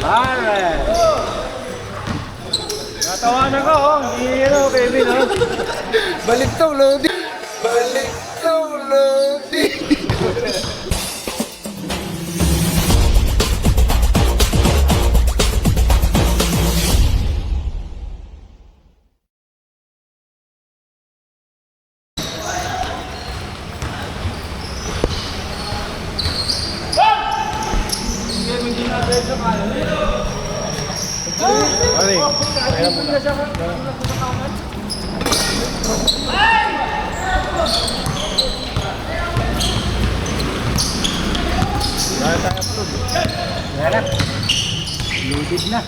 Alright. Natawanan ko, oh. Hindi Kevin, oh. Balik to, Lodi. Balik to, Lodi. Loaded na.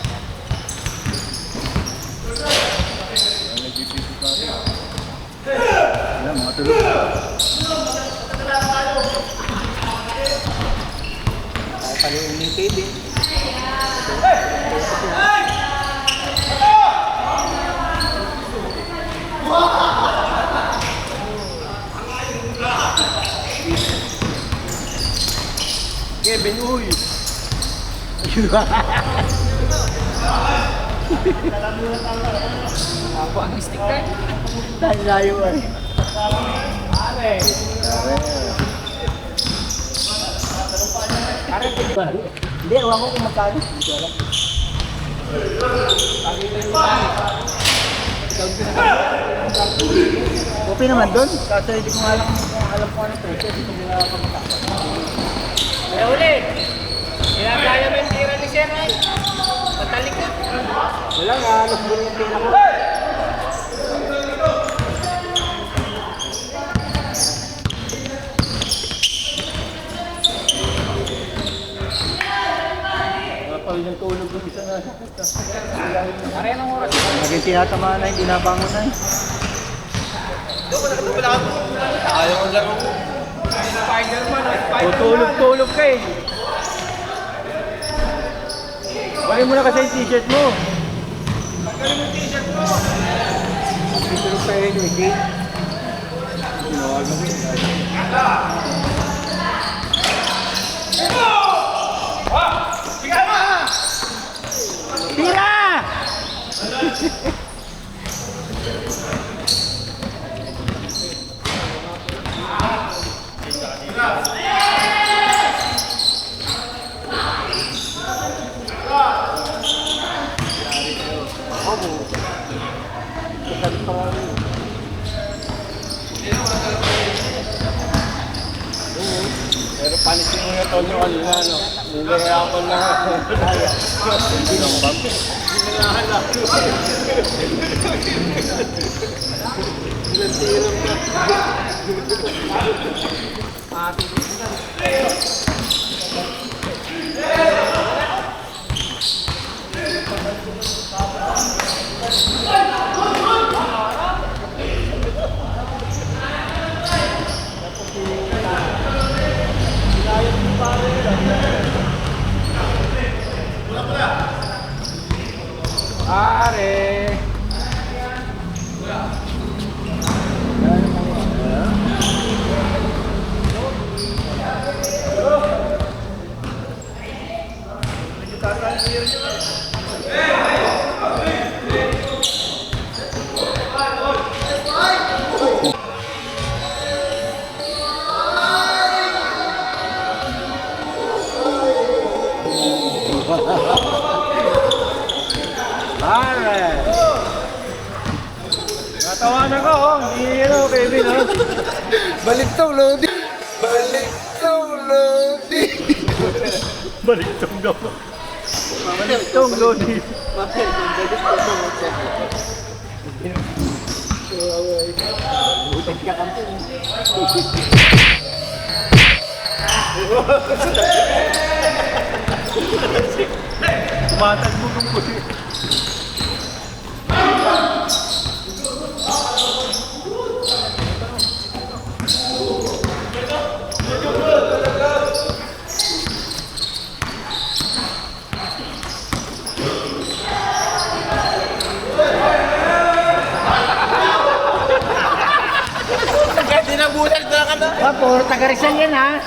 Wala, mga tulog. Tayo yung Kevin. Kevin, uy! Ako ang stick tayo. Dahil layo ay. Hindi, ewan ko kung magkano. Hindi ko alam. Okay naman doon. Kasi hindi ko alam kung anong presyo. Hindi ko pinapamatakas. Kaya ulit. Kaya mo yung tira ni Sir ay. Patalikod. Wala nga, alas mo yung pila ko. Pag yung tulog ng isa na. Pare ng oras. Naging tinatamaan na, hindi nabangon na. Ayaw ko lang ako. Spider-Man. Tulog ka eh. Bakit mo na kasi yung t-shirt mo? Pagkalim yung t-shirt mo. Tulog ka eh, hindi. Tira! Pero panisin mo yung tono kanina, no? Nilihirapan na nga. Hindi lang ba? Hinahan lang. Ilang tirang Pare! Alright! Natawanan ko, oh. Hindi Kevin, oh. Balik to, Lodi. Balik to, Lodi. Baliktong daw. Baliktong, Lodi. Butit ka kampo. Tumatag mo kung butit. Rizal yan ha.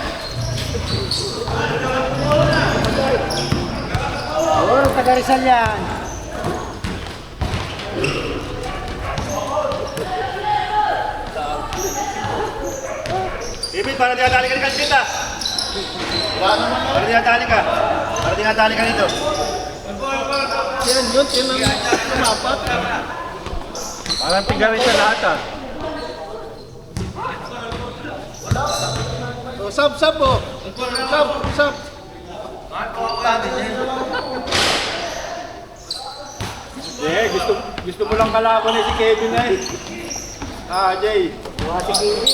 Oo, taga Rizal yan. Ibig, para dinadali ka ni Kanpita. Para dinadali ka. Para dinadali ka dito. Yan yun, yan ang tumapat. Parang tigarin sa lahat ah. O, sab po. Sab. Eh, gusto mo lang kalaban eh si Kevin na eh. Ah, Jay. Kevin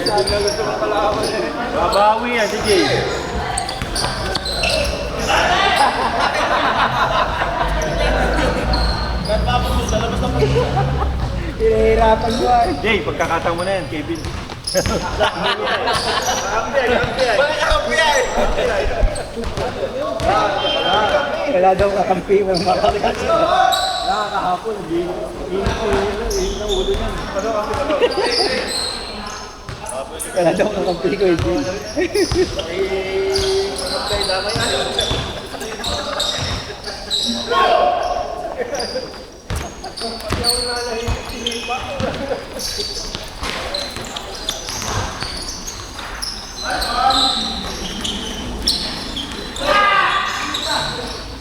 na gusto mong kalaban eh. Babawi yan si Jay. Hinahirapan ko ay. Jay, pagkakataon mo na yan, Kevin. Wala daw kakampi, walang makalikat. Nakakahapon, hindi na ulo yan. Wala daw kakampi ko, hindi.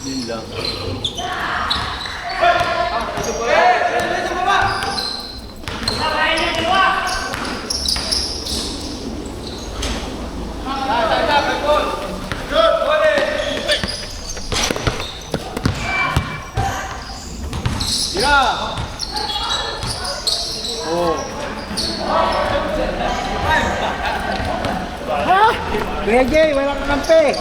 Yun lang. Kuya Jay, walang kakampi.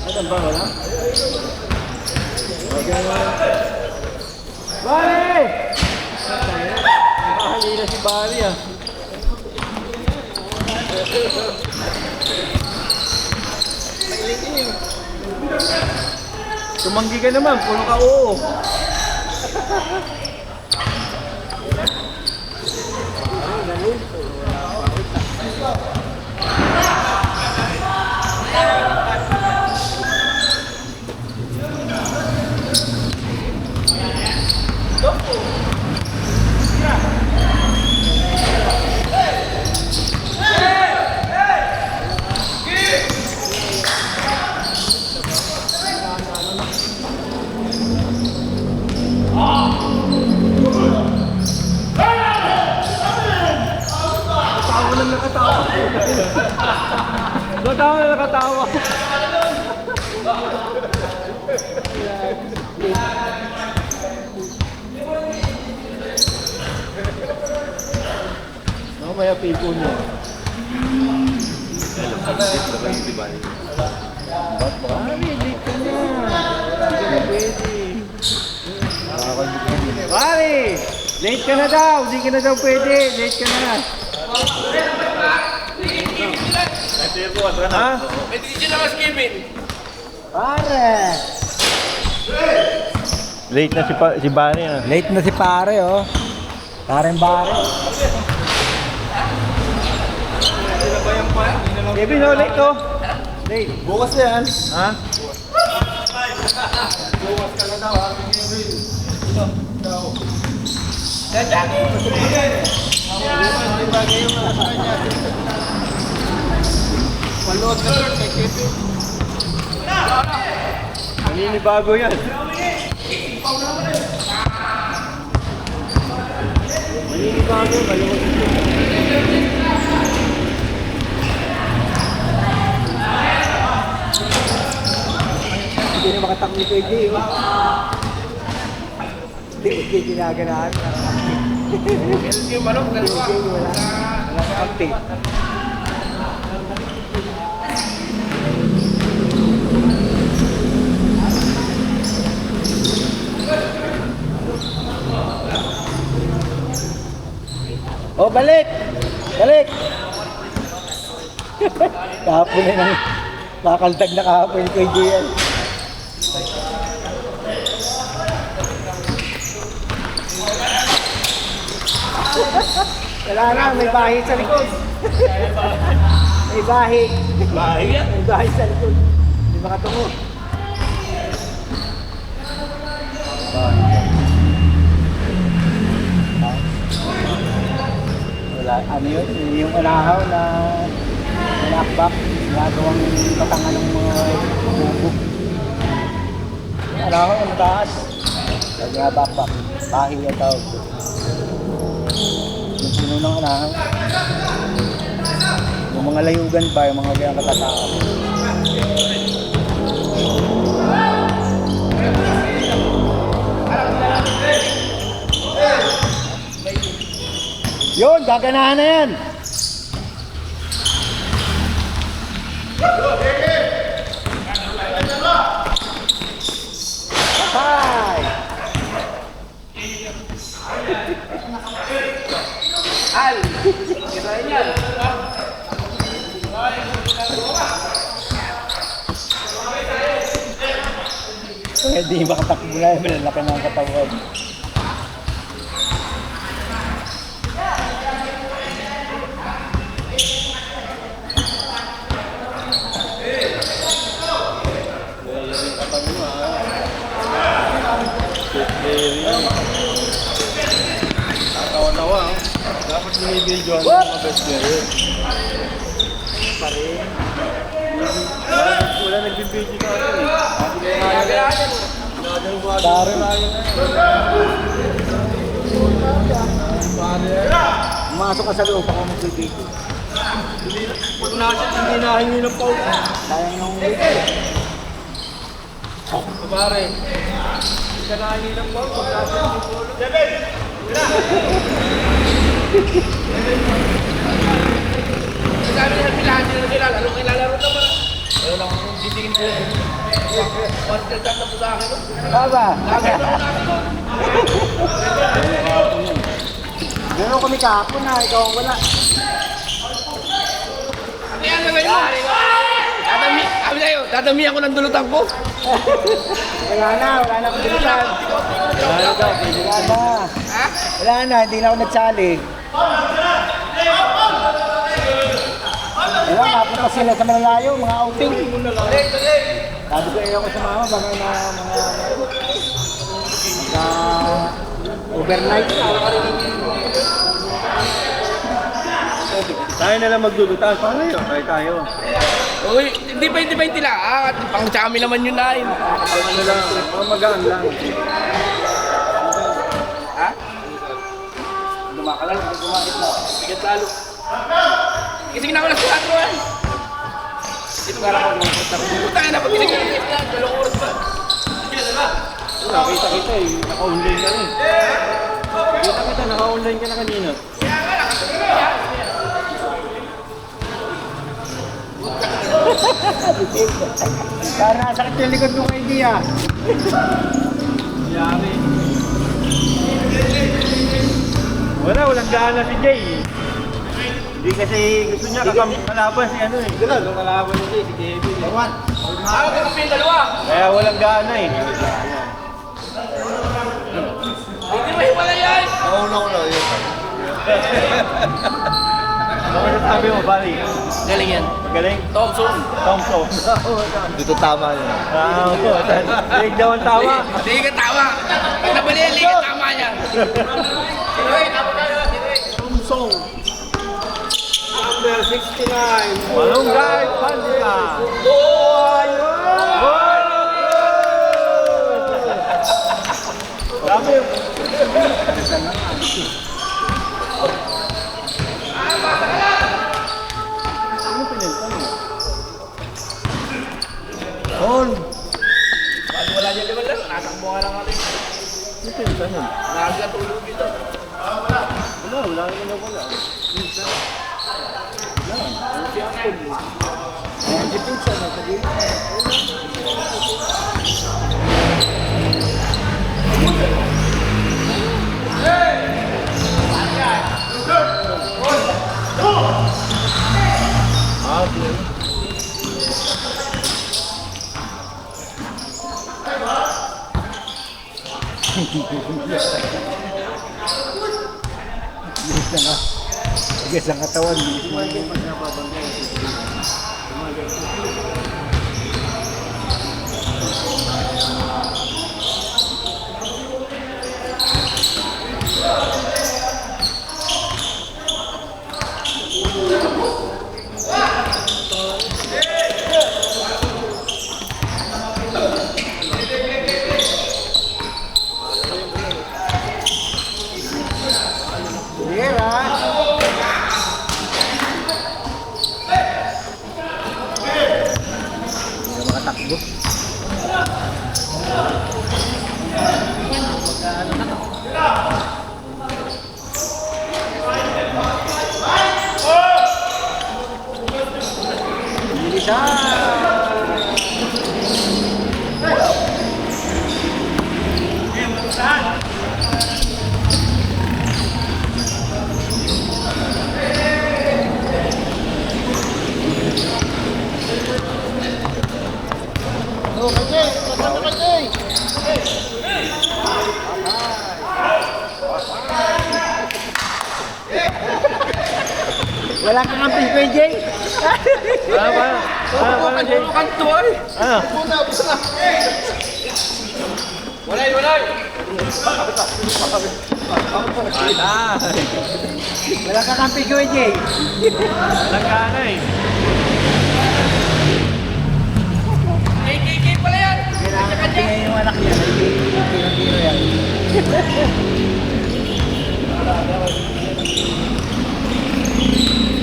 Ano ba, wala? Bari! Nakahali si Bari ah. Tumanggi ka naman, puno ka oo. Nakatawa na nakatawa. Mamaya pipo niya. Bari! Late ka na daw! Hindi ka na daw pwede! Late ka na! Ha? Pare! Late na si Barry ah. Late na si pare oh. Pareng Bari. Kevin oh, late oh. Late. Bukas na yan. Ha? Paluwag na short kay Kevin. Naninibago yan. Maninibago, maluwag na short. Hindi na makatakli kay Jay oh. Hindi ko Jay ginaganahan. Yung manok, dalawa. Wala kakampi. Oh, balik! Balik! Kahapon na nang kakaltag na kahapon kay JL. Wala na, may bahi sa likod. May bahi. Bahay yan. May bahi sa likod. Hindi makatungo. Wala, ano yun? Yung anahaw na nakbak, nagawang patangan ng mga bubo. Anahaw ang taas. Sabi nga bakbak, bahi ang tawag. Yung puno ng anahaw. Yung mga layugan ba, yung mga gayang katatakap. Yun, gaganahan na yan. Bye. Al! Kirain yan. Hindi makatakbo na, malalaki na ang katawan. Tawa-tawa. Dapat binibidyoan ng mga best player. Pa rin. Wala nagbibidyo ka rin eh. Dari. Pumasok ka sa loob ako magbibigay. Pag nasa hindi nahingi ng pau. Sayang yung Pare. Hindi ka nahingi ng pau. Pag nasa hindi polo. Sabi niya, pilahan nila sila. Lalo kilalaro naman. Ayaw lang akong titingin ko. One-third na po sa akin. Aba. Lagi naman namin ko. Gano'n kami kahapon na, ikaw ang wala. Ano yan na ngayon? Sabi sa'yo, dadami ako ng dulutan ko. Wala na pagkalitan. Wala na daw. Wala na. Ha? Wala na, hindi na ako nagsali. Wala, napunta sila sa malalayo, mga outing. Sabi ko ayaw ko sa mama, baka na mga overnight. Tayo na lang maglulutan. Paano yun? Tayo. Uy, hindi pa tila. Pang chami naman yun na yun. Ano lang, magaan lang. Ha? Dumakalang, gumakit na. Bigat lalo. Kasi ginagawa sa 4 eh. Ito nga lang ako lumapot na. Putang ina, pag ginagawa na, 2 oras pa. Nakita kita eh. Naka-online ka rin. Kita, naka-online ka na kanina. Para nasakit yung likod mo kay Dia. Yari. Walang gana si Jay. Hindi kasi gusto niya kalaban si ano eh. Nung kalaban ni Jay, si Kevin. Ako ko kami yung dalawa. Kaya walang gana eh. Hindi mo hipala yan. Nauna ko na yun. Ano sabi mo, Bali? Galing yan. Magaling? Thompson. Thompson. Dito tama yun. Lig daw ang tama. Hindi ka tama. Pag nabali yan, hindi ka tama niya. Tinuwi, tapos tayo. Tinuwi. Thompson. Number 69. Malunggay Pandika. Grabe. Ano pinilta mo? On. Bago wala niya naman lang. Natakbo ka lang natin. Ano pinilta niya? Nakakatulog dito. Wala naman na wala. Si Pizza na sabi. Bigas ang katawan. Wala kang kampi, PJ. Wala kanto ay. Walay. Wala kang kampi, PJ. Walang gana eh. KKK pala yan. Kailangan kampi yung anak niya. Tiro-tiro yan.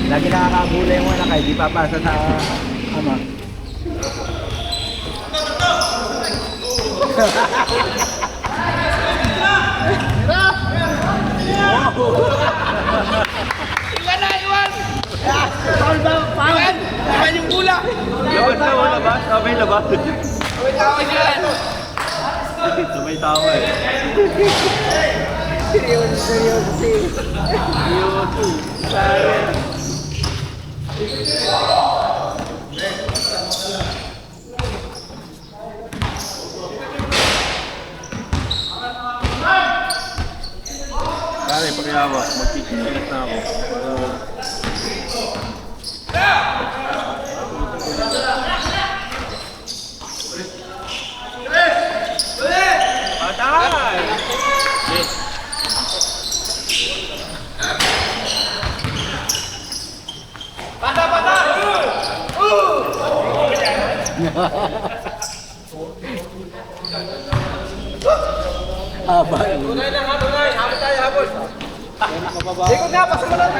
Lagi nakakabula yung anak ay di papasa sa ama. Iwan. Paul ba? Paul! Iwan yung bula. Labas na, labas. May labas. May tawag yan. May tao eh. Seryoso. Kaya pakiyawa, magkikikilit na ako. Patay! Haba. Tunay na. Habol tayo, habol. Ikot nga, pasok mo lang.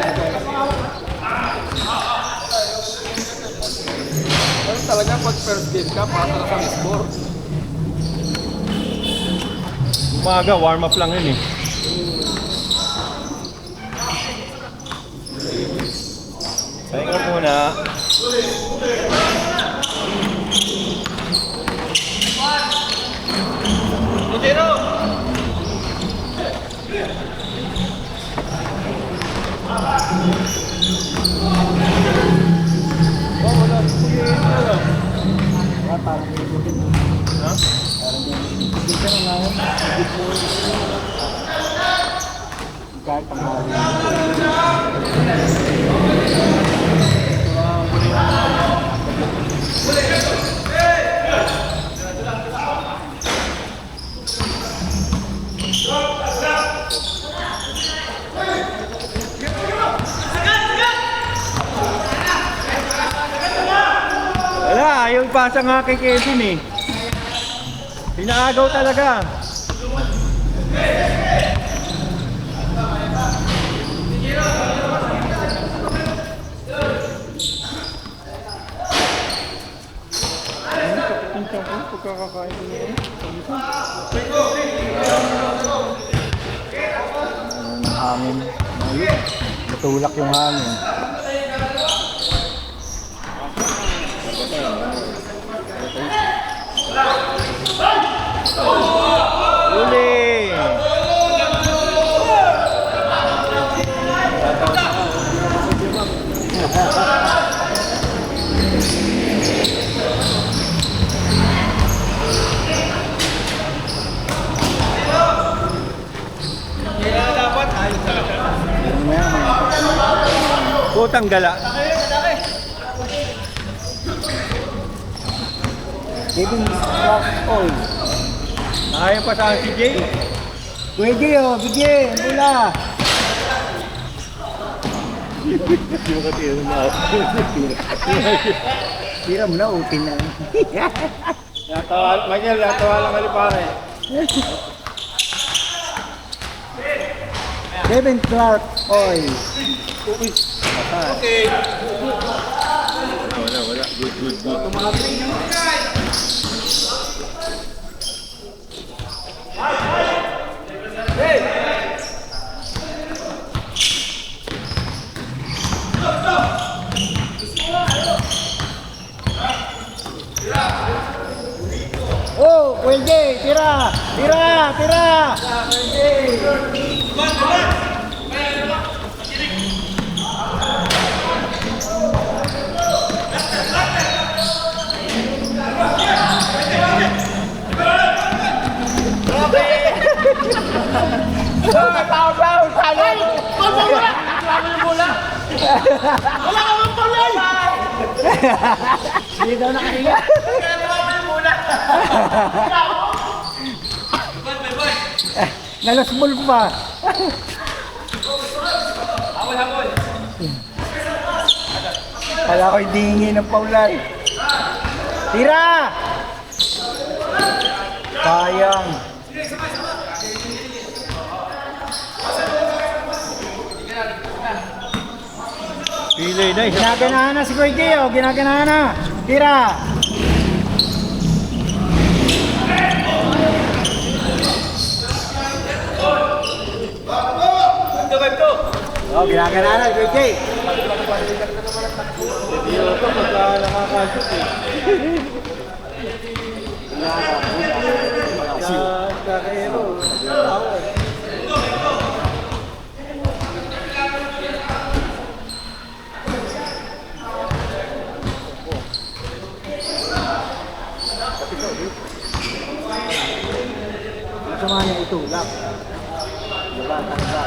Pero talaga pag first game ka, para sa score. Umaga, warm up lang yun eh. Pahinga muna. Kahit panghali. Wala, yung pasa nga kay Kevin eh. Pinaagaw talaga. Pagkakakain ko yun. Ang hangin. Ayun. Matulak yung hangin. Uli! Putang gala. Kevin Clark Oil. Ayaw pa sa si Jay. Pwede oh, bigyan, bula. Tira mo na, utin na. Michael, natawa lang kali pare. Kevin Clark Oil. Okay. Wala. Good. Oh, pwede, tira. Hindi daw nakahiga. Nalasmol pa. Kala ko hindi hingi ng paulan. Tira! Sayang. Pilay na. Ginaganahan na si Kuya Jay, oh. Ginaganahan na. Tira! Oh, ginaganahan na si Kuya Jay. Hindi ito pagka nakakasot eh. Kakahero. Sama niya itulak. Diba, tangga.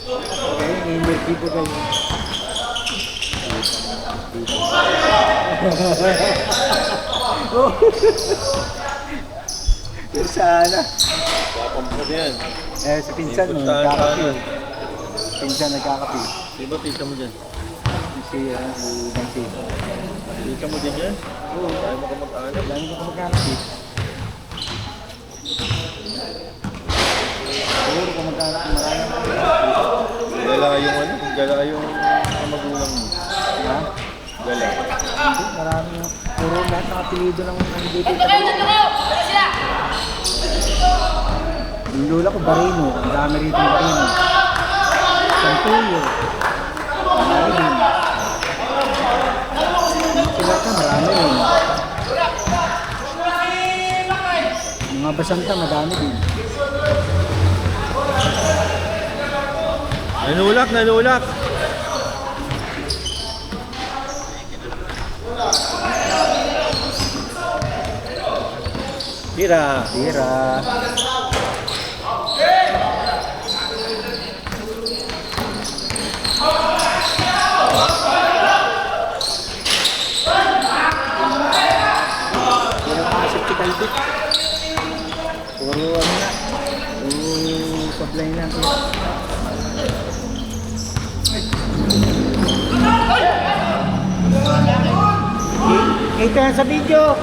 Okay, energy po kayo. Pero sana. Kapampo yan. Eh, si Pinsan, no, nagkakapi. Pinsan nagkakapi. Di ba tita mo dyan? Si Nancy. Tita mo din yan? Oo. Tayo mo kamag-anak. Dami ko kumagkakapi. Siguro kumagkakapi, marami. Gala yung ano? Gala yung magulang mo. Ha? Gala. Hindi, marami. Puro lahat ng apelido ng dito. Yung lola ko, Barino. Ang dami rito ng Barino. Santuyo. Marami din. Sila ka, marami rin. Mga basanta, madami din. Nanulak. Tira. Pinapasok si Kalbit. Puro ano na. Puro supply na. Kita yan sa video.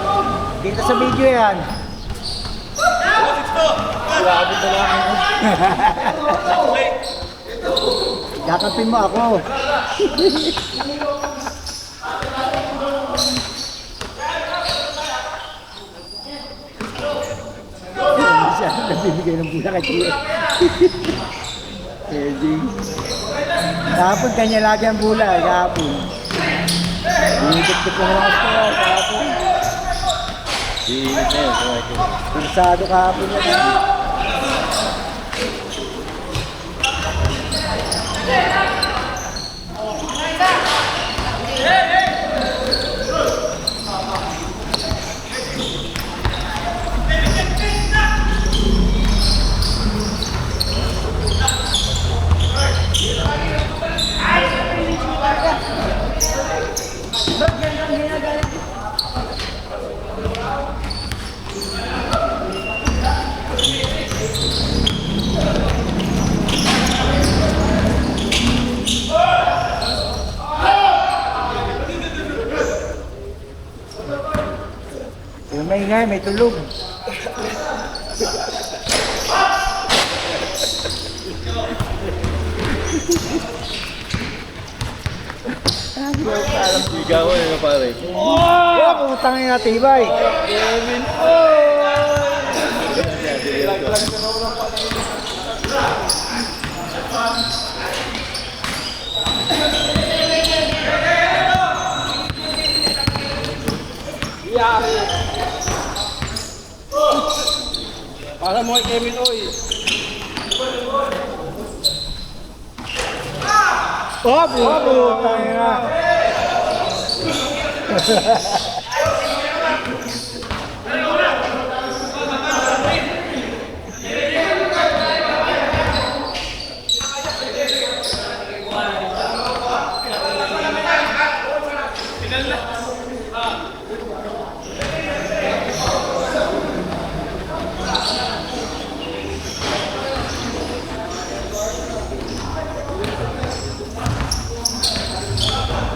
Kita sa video yan. Grabe na lang. Yakapin mo ako. Hindi siya nabibigay ng bula kay Tia. Pwede. Kahapon kanya lagi ang bula. Kahapon. Dinitik-tik ko naman ako kahapon. Iinit na yun. Pursado kahapon yan. Yung may ingay, may tulog. Ligaw na pare. Oh, pumutang yung natibay. Para mo kay Kevin Oy. Oh, pumutang yung na.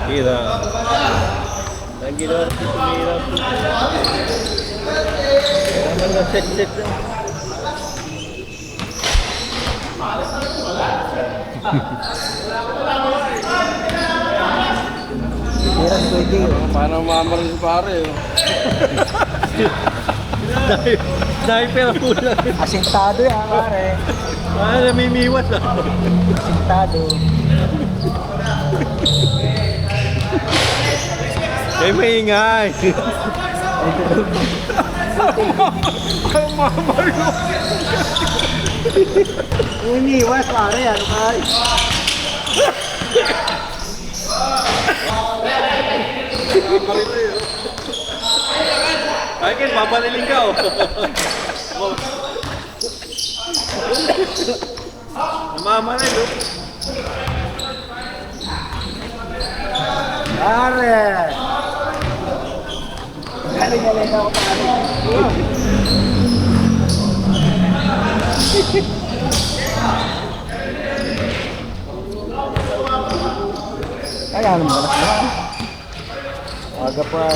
Kira. Lagi daw si Tumira. Naman na set lang. Hirap pwede. Parang mamarin si pare. Sniper po lang. Asintado yan, pare. Namimiwas ah. Asintado. Eh, maingay. Iniwas, pare. Ano pare? Akin, babaliling ka oh. Namamalay oh. Pare! Galing-galing ako, pare. Kaya naman balas na. Aga pa.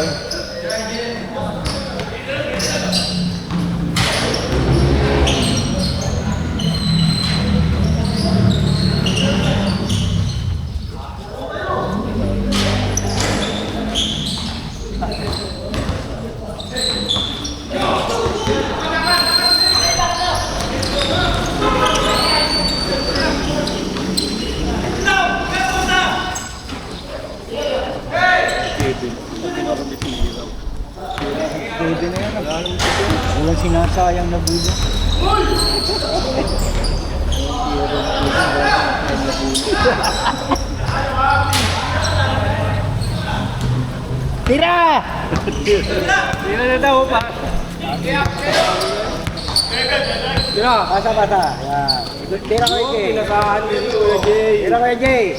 Pwede na yan. Walang sinasayang na bulo. Tira! Tira na daw pa. Tira! Basa-basa. Yan. Tira kay Jay. Pinasahan ni Kuya Jay. Tira kay Jay.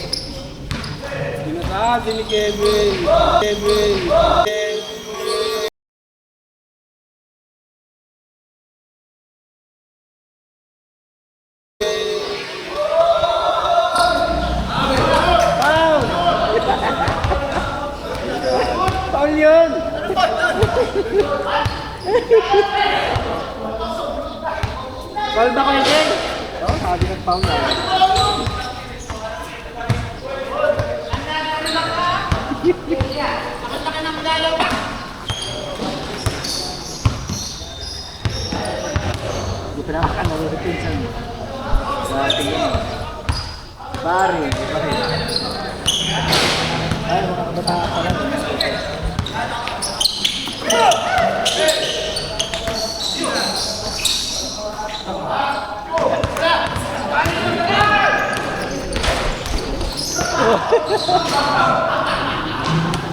Pinasahan din ni Kevin. Kevin. Foul! Foul yun! Foul ba kayo, Jay? Oo, sabi ng foul na. Hindi pa naman ka naruripinsan. Dati yun. Pare, di pa rin. Ay, mga kabataan pa lang.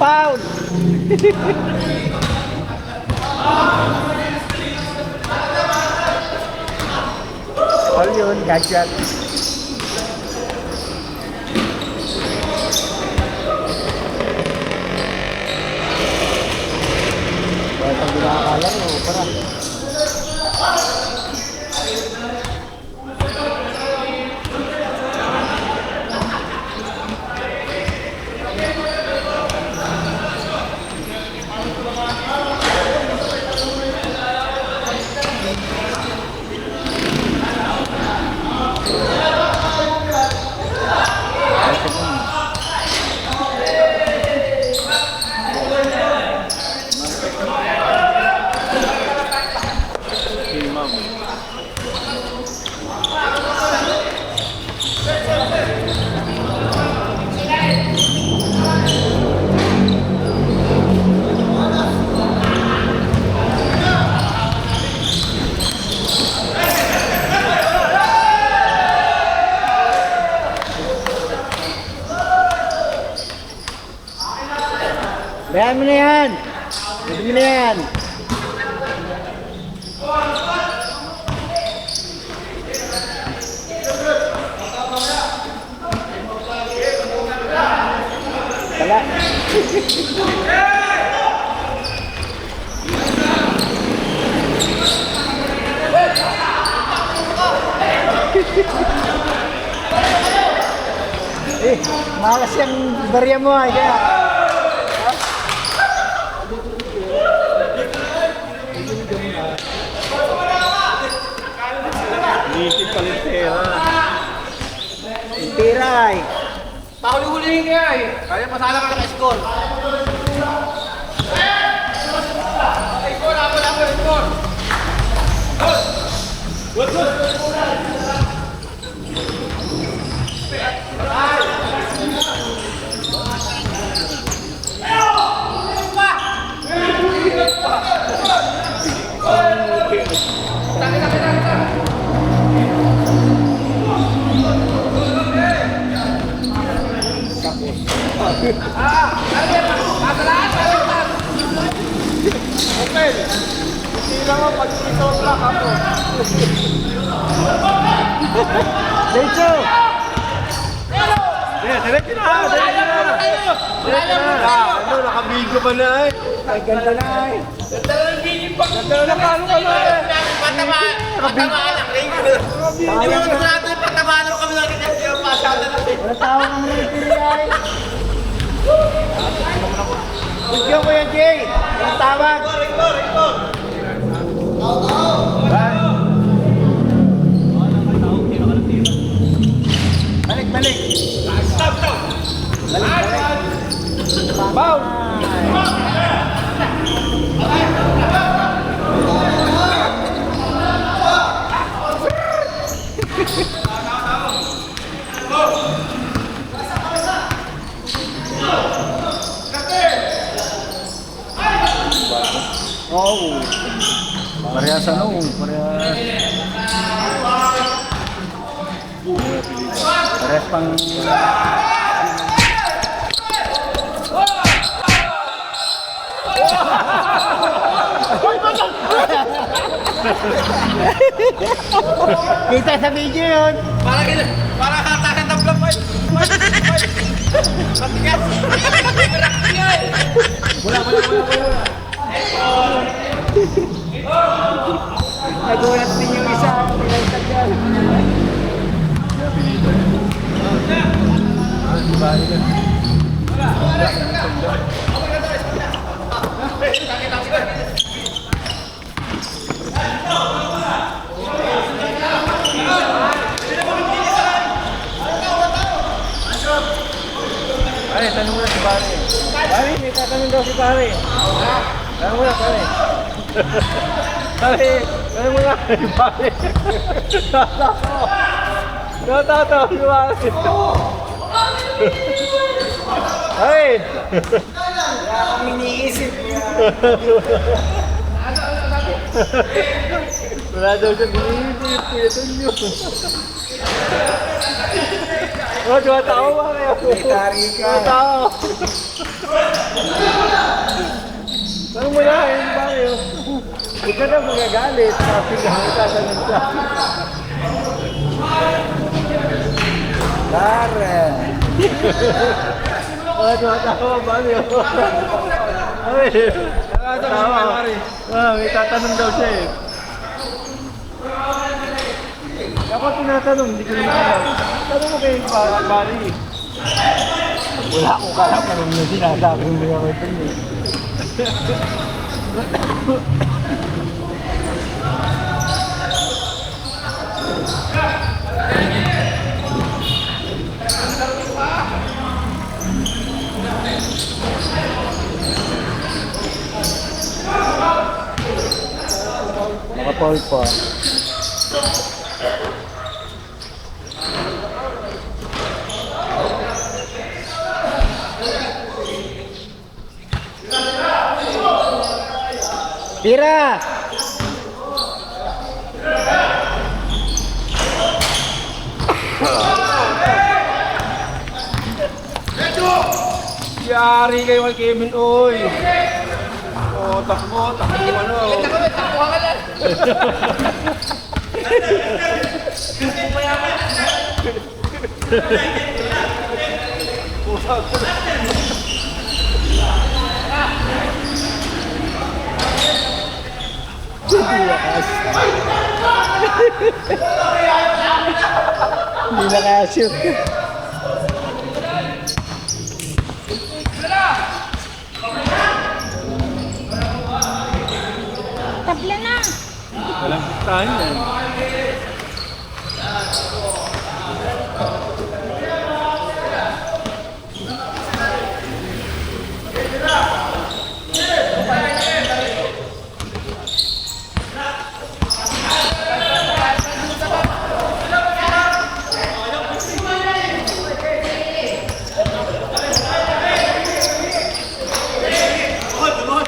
Foul! Foul yun, gadget. Pag nakakala mo, para. mo na yan. Pwede mo na yan. Wala. Malas yung barya mo ay kaya. Inisip palintera. Tiray. Pahuli-hulihin kaya eh. Kaya masala ka ng score. Score. Diretso. Diretso na! Diretso na! Diretso na! Ano, nakabigo pa na eh. Ay, ganda na ay. Ganda na paano ka na eh. Patamaan ang ring. Hindi mo natin patamaan ako kami lang kasi pasada na. Wala tao ng tiray. Bigyan ko yan, Jay. Ang tawag. Balik, balik. Bound! Oh. Parehas ano, parehas. Parehas pang kita sa video yun. Para katakan ng vlog fight. Matigas. Wala. Nagulat din yung isa. Pinagtag yan. Ay, tanong mo na si Pare. Pare, may tatanong daw si Pare. Tanong mo na, Pare. Pare, tanong mo na si Pare. Natatawa si Pare. Ay! Wala kang iniisip. Wala daw siya iniisip. Ito nyo. Oh, tumatawa kayo. Tari ka. Tumatawa. Tanong mo na, yun ba kayo? Huwag ka na magagalit. Sabi ka, magtatanong siya. Karen. Oh, tumatawa ba niyo? Ay, tumatawa. May tatanong daw siya eh. Kapag tinatanong, hindi ko naman alam. Tanong mo kay Pari. Wala akong kalaman ng sinasabi mo yung ito niya. Naka-foul pa. Tira! Yari kayo kay Kevin, oy. Oh, takbo ano. Ito kami, takuha ka lang. Hindi nakashoot. Tabla na. Walang tayo yan.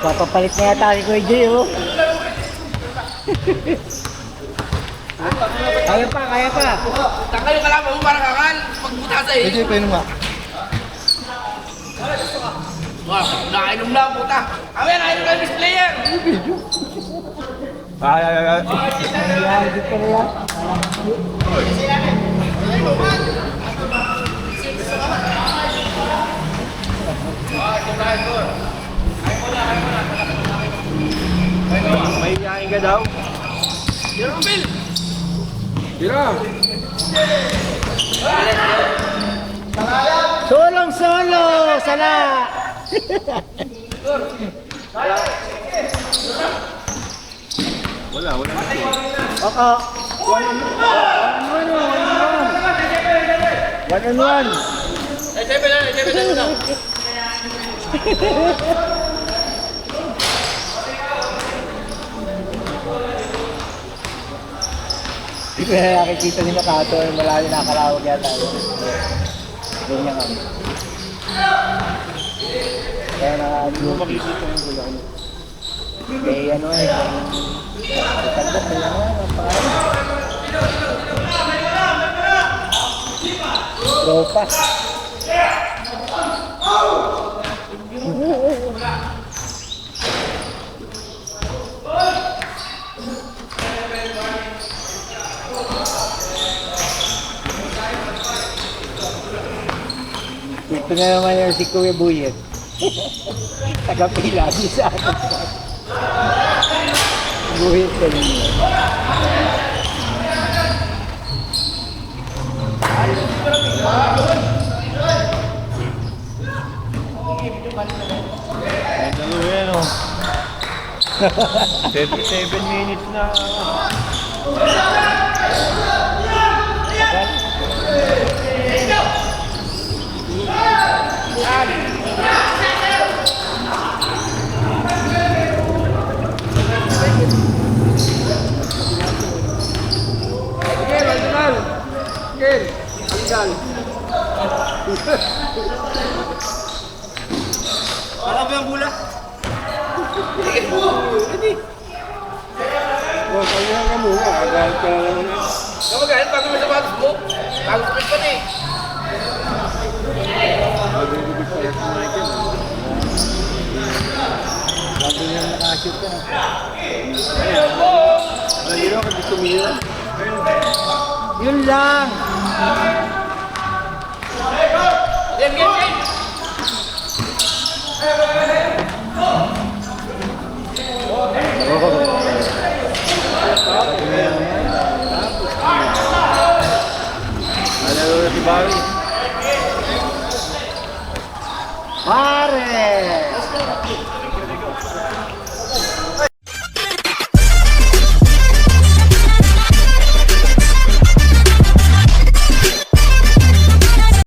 Papapalit na yata ni Kuya Jay, oh. Kaya pa, kaya pa. Tanggal yung kalaban mo para kakal. Pagbuta sa Hindi, iyo. pwede nga. Wah, nakainom lang puta. Kami nakainom lang this player. Ay. Ayan, dito ka na yan. May yain ka daw. Tira mo, Bill. Tira. Solong-solo! Sala! Wala. Oko. One on one. Eh, seven na. Hindi ko na nakikita ni Makato. Malayo nakakalawag yata. Ganyan kami. Kaya na-view. Makikita yung gulo. Eh, ano eh. Tagdak na yan. Ang pangalan. Tropa. Ito na naman yung si Kuya Buyet. Tagapila di sa akin. Buyet ka niya. Ay, dalawa yan, oh. 37 minutes na. Alam mo yung bula? Oh, kaya ka muna. Agad ka na naman. Kapag kahit bago may sapatos mo, bago kumit pa na eh. Magbibigit pa yan si Michael. Bago niya nakashoot ka. Malino ka dito Mio. Yun lang! Game. Oo.